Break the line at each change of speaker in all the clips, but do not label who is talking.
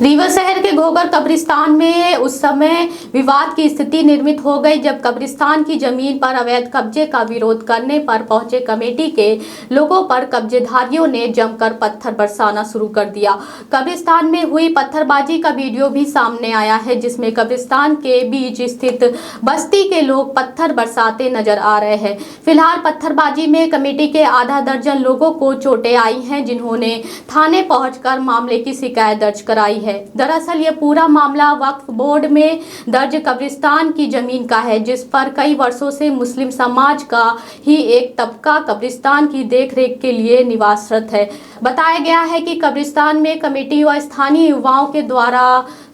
रीवा शहर के घोघर कब्रिस्तान में उस समय विवाद की स्थिति निर्मित हो गई जब कब्रिस्तान की जमीन पर अवैध कब्जे का विरोध करने पर पहुंचे कमेटी के लोगों पर कब्जेधारियों ने जमकर पत्थर बरसाना शुरू कर दिया। कब्रिस्तान में हुई पत्थरबाजी का वीडियो भी सामने आया है, जिसमें कब्रिस्तान के बीच स्थित बस्ती के लोग पत्थर बरसाते नजर आ रहे हैं। फिलहाल पत्थरबाजी में कमेटी के आधा दर्जन लोगों को चोटें आई हैं, जिन्होंने थाने पहुंचकर मामले की शिकायत दर्ज कराई है। दरअसल ये पूरा मामला वक्फ बोर्ड में दर्ज कब्रिस्तान की जमीन का है, जिस पर कई वर्षों से मुस्लिम समाज का ही एक तबका कब्रिस्तान की देखरेख के लिए निवासरत है। बताया गया है कि कब्रिस्तान में कमेटी व स्थानीय युवाओं के द्वारा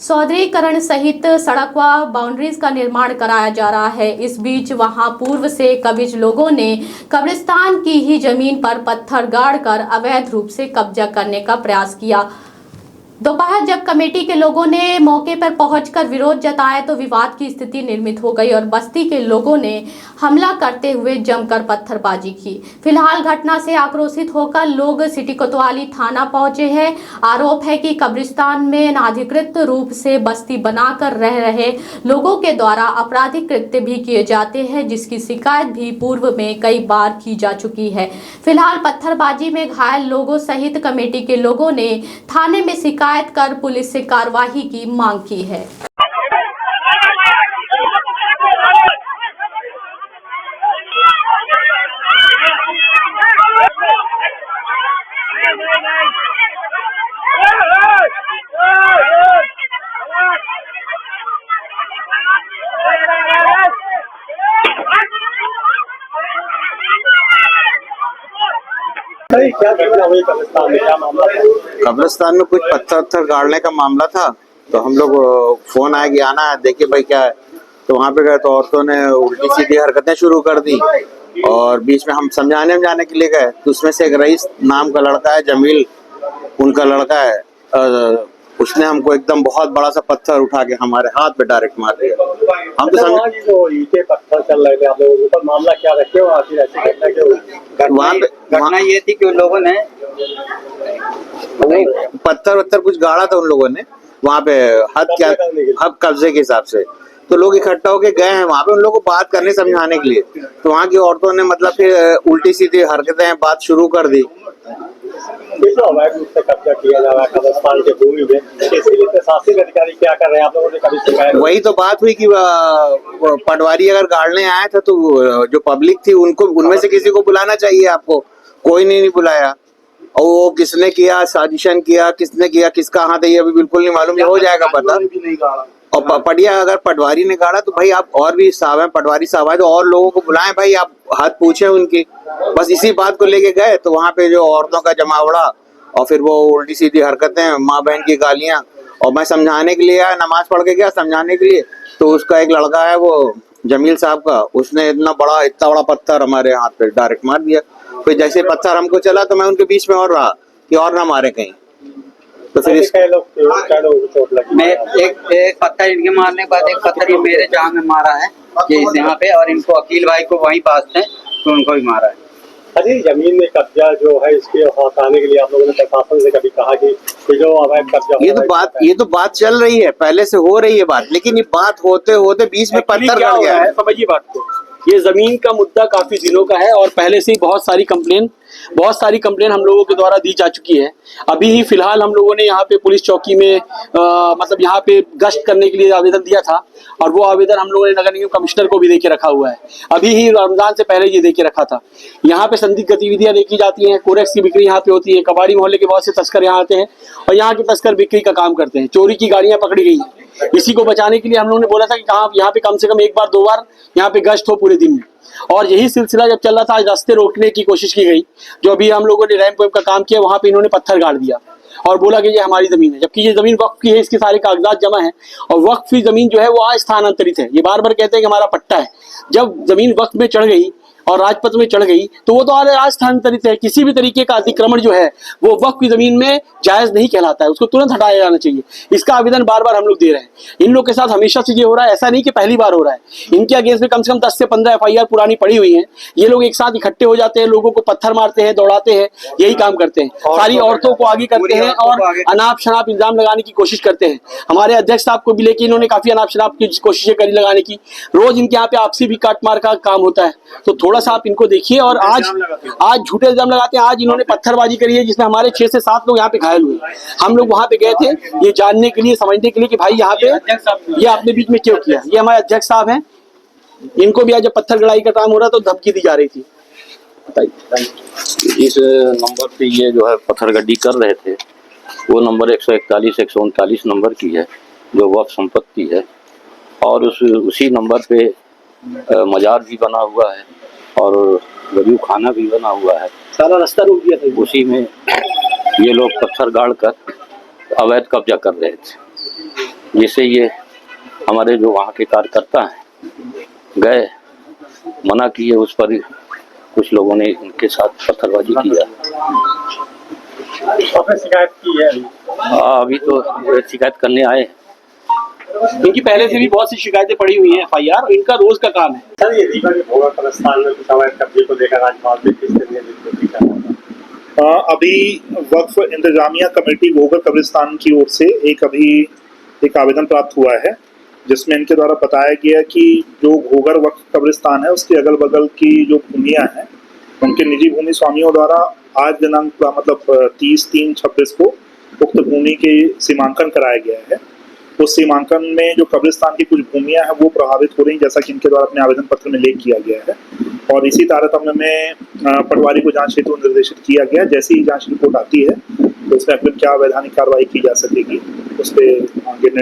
सौंदर्यीकरण सहित सड़क व बाउंड्रीज का निर्माण कराया जा रहा है। इस बीच वहां पूर्व से कब्रिज लोगों ने कब्रिस्तान की ही जमीन पर पत्थर गाड़कर अवैध रूप से कब्जा करने का प्रयास किया। दोपहर जब कमेटी के लोगों ने मौके पर पहुंचकर विरोध जताया तो विवाद की स्थिति निर्मित हो गई और बस्ती के लोगों ने हमला करते हुए जमकर पत्थरबाजी की। फिलहाल घटना से आक्रोशित होकर लोग सिटी कोतवाली थाना पहुंचे हैं। आरोप है कि कब्रिस्तान में अनाधिकृत रूप से बस्ती बनाकर रह रहे लोगों के द्वारा आपराधिक कृत्य भी किए जाते हैं, जिसकी शिकायत भी पूर्व में कई बार की जा चुकी है। फिलहाल पत्थरबाजी में घायल लोगों सहित कमेटी के लोगों ने थाने में शिकायत कर पुलिस से कार्रवाई की मांग की है।
क्या घटना हुई कब्रिस्तान में, क्या मामला था?
कब्रिस्तान में कुछ पत्थर गाड़ने का मामला था, तो हम लोग फोन आया कि आना है, देखिए भाई क्या है। तो वहाँ पे गए तो औरतों ने उल्टी सीधी हरकतें शुरू कर दी और बीच में हम समझाने के लिए गए तो उसमें से एक रईस नाम का लड़का है, जमील उनका लड़का है, उसने हमको एकदम बहुत बड़ा सा पत्थर उठा के हमारे हाथ पे डायरेक्ट मार दिया। हम तो
वहाँ की जो ईंटें पत्थर चल रहे थे आप लोगों के ऊपर, मामला क्या रखे हो? आखिर ऐसी घटना क्यों हुई?
वहाँ
घटना ये थी कि उन लोगों ने
पत्थर कुछ गाड़ा था उन लोगों ने वहाँ पे हद कब्जे के हिसाब से। तो लोग इकट्ठा होके गए हैं वहाँ पे उन लोगों को बात करने समझाने के लिए, तो वहाँ की औरतों ने मतलब फिर उल्टी सीधी हरकतें बात शुरू कर दी।
अवैध रूप से कब्जा किया जा रहा है कब्रिस्तान के भूमि में, इसीलिए प्रशासनिक अधिकारी क्या कर रहे हैं? आप लोगों ने कभी शिकायत?
वही तो बात हुई कि पटवारी अगर गाड़ने आए थे तो जो पब्लिक थी उनको उनमें से किसी को बुलाना चाहिए, आपको कोई नहीं बुलाया। और वो किसने किया, साजिशन किया, किसने किया, किसका हाथ है ये अभी बिल्कुल नहीं मालूम, ये हो जाएगा पता। और पटिया अगर पटवारी ने गाड़ा तो भाई आप और भी साहब हैं, पटवारी साहब है तो और लोगों को बुलाएं भाई, आप हाथ पूछे उनकी। बस इसी बात को लेके गए तो वहाँ पे जो औरतों का जमावड़ा और फिर वो उल्टी सीधी हरकतें, माँ बहन की गालियां। और मैं समझाने के लिए आया, नमाज पढ़ के गया समझाने के लिए, तो उसका एक लड़का है वो जमील साहब का, उसने इतना बड़ा पत्थर हमारे हाथ पे डायरेक्ट मार दिया। फिर जैसे पत्थर हमको चला तो मैं उनके बीच में और रहा कि और ना मारे कहीं। तो फिर
चोट लगी?
मैं एक पत्थर इनके मारने के बाद एक पत्थर ये मेरे जान में मारा है ये यहाँ पे, और इनको अकील भाई को वहीं पास थे तो उनको भी मारा है।
अरे जमीन में कब्जा जो है इसके हटाने के लिए आप लोगों ने प्रशासन से कभी कहा कि जो अवैध कब्जा?
ये तो बात चल रही है, पहले से हो रही है बात, लेकिन ये बात होते होते बीच में पत्थर गड़ गया है।
समझिए बात को, ये जमीन का मुद्दा काफी दिनों का है और पहले से ही बहुत सारी कंप्लेन हम लोगों के द्वारा दी जा चुकी है। अभी ही फिलहाल हम लोगों ने यहाँ पे पुलिस चौकी में मतलब यहाँ पे गश्त करने के लिए आवेदन दिया था और वो आवेदन हम लोगों ने नगर निगम कमिश्नर को भी देके रखा हुआ है। अभी ही रमजान से पहले ये देके रखा था। यहाँ पे संदिग्ध गतिविधियां देखी जाती हैं, कोरेक्स की बिक्री यहाँ पे होती है, कबाड़ी मोहल्ले के बहुत से तस्कर यहाँ आते हैं और यहाँ के तस्कर बिक्री का काम करते हैं। चोरी की गाड़ियां पकड़ी गई हैं। इसी को बचाने के लिए हम लोगों ने बोला था कि यहाँ पे कम से कम एक बार 2 बार यहाँ पे गश्त हो पूरे दिन में, और यही सिलसिला जब चल रहा था आज रास्ते रोकने की कोशिश की गई। जो अभी हम लोगों ने रैंप का काम किया वहां पे इन्होंने पत्थर गाड़ दिया और बोला कि ये हमारी जमीन है, जबकि ये जमीन वक्फ की है, इसके सारे कागजात जमा है और वक्फ की जमीन जो है वो अस्थानांतरित है। ये बार बार कहते हैं कि हमारा पट्टा है। जब जमीन वक्फ में चढ़ गई और राजपथ में चढ़ गई तो वो तो आज स्थानांतरित है। किसी भी तरीके का अतिक्रमण जो है वो वक्फ की जमीन में जायज नहीं कहलाता है, उसको तुरंत हटाया जाना चाहिए। इसका आवेदन बार बार हम लोग दे रहे हैं। इन लोग के साथ हमेशा से ये हो रहा है, ऐसा नहीं कि पहली बार हो रहा है। इनके अगेंस्ट में कम से कम 10 से 15 FIR पुरानी पड़ी हुई हैं। ये लोग एक साथ इकट्ठे हो जाते हैं, लोगों को पत्थर मारते हैं, दौड़ाते हैं, यही काम करते हैं। सारी औरतों को आगे करते हैं और अनाप शनाप इल्जाम लगाने की कोशिश करते हैं। हमारे अध्यक्ष साहब को भी लेके इन्होंने काफी अनाप शनाप की कोशिशें करी लगाने की। रोज इनके यहाँ पे आपसी भी काट मार का काम होता है, तो थोड़ा सा आप इनको देखिए। और आज झूठे इल्जाम लगाते हैं। आज इन्होंने पत्थरबाजी करी है जिसमें हमारे 6 से 7 लोग यहाँ पे घायल हुए। हम लोग वहाँ पे गए थे ये जानने के लिए, समझने के लिए कि भाई यहाँ पे ये अपने बीच में क्यों किया। ये हमारे अध्यक्ष साहब हैं, इनको भी आज जब पत्थर गड़ाई का काम हो रहा तो धमकी दी जा रही थी।
इस नंबर पे ये जो है पत्थरगड्डी कर रहे थे वो नंबर 141 139 नंबर की है जो वक्फ संपत्ति है, और उसी नंबर पे मजार भी बना हुआ है और वजू खाना भी बना हुआ है।
सारा रास्ता रोक दिया था।
उसी में ये लोग पत्थर गाड़ कर अवैध कब्जा कर रहे थे, जिससे ये हमारे जो वहाँ के कार्यकर्ता हैं गए, मना किए, उस पर कुछ लोगों ने इनके साथ पत्थरबाजी किया।
आपने शिकायत की है?
अभी तो शिकायत करने आए हैं।
इनकी पहले से भी बहुत सी शिकायतें पड़ी हुई हैं FIR, और इनका रोज का काम है।
सर, ये दीपक भोगा कब्रिस्तान में कुछ अवैध कब्जे को लेकर आज मामले किस तरह से
अभी वक्फ इंतजामिया कमेटी घोगर कब्रिस्तान की ओर से एक आवेदन प्राप्त हुआ है जिसमें इनके द्वारा बताया गया कि जो घोगर वक्फ कब्रिस्तान है उसके अगल बगल की जो भूमियां हैं उनके निजी भूमि स्वामियों द्वारा आज दिनांक मतलब 30/3/26 को उक्त भूमि के सीमांकन कराया गया है। उस सीमांकन में जो कब्रिस्तान की कुछ भूमियां हैं वो प्रभावित हो रही, जैसा कि इनके द्वारा अपने आवेदन पत्र में उल्लेख किया गया है, और इसी तारतम्य में पटवारी को जांच हेतु निर्देशित किया गया। जैसे ही जांच रिपोर्ट आती है तो उसमें अगले क्या वैधानिक कार्रवाई की जा सकेगी उस पर आगे